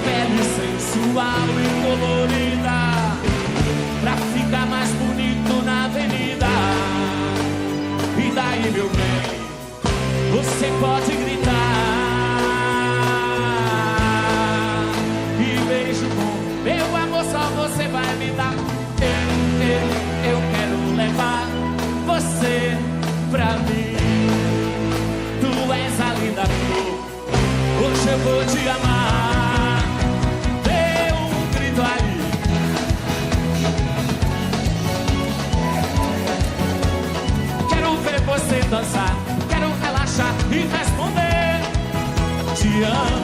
pele sensual e colorida, pra ficar mais bonito na avenida. E daí, meu bem, você pode gritar. E beijo bom, meu amor, só você vai me dar. Eu quero levar você pra mim. Tu és a linda flor, hoje eu vou te amar. Dê um grito aí. Quero ver você dançar, quero relaxar e responder: te amo.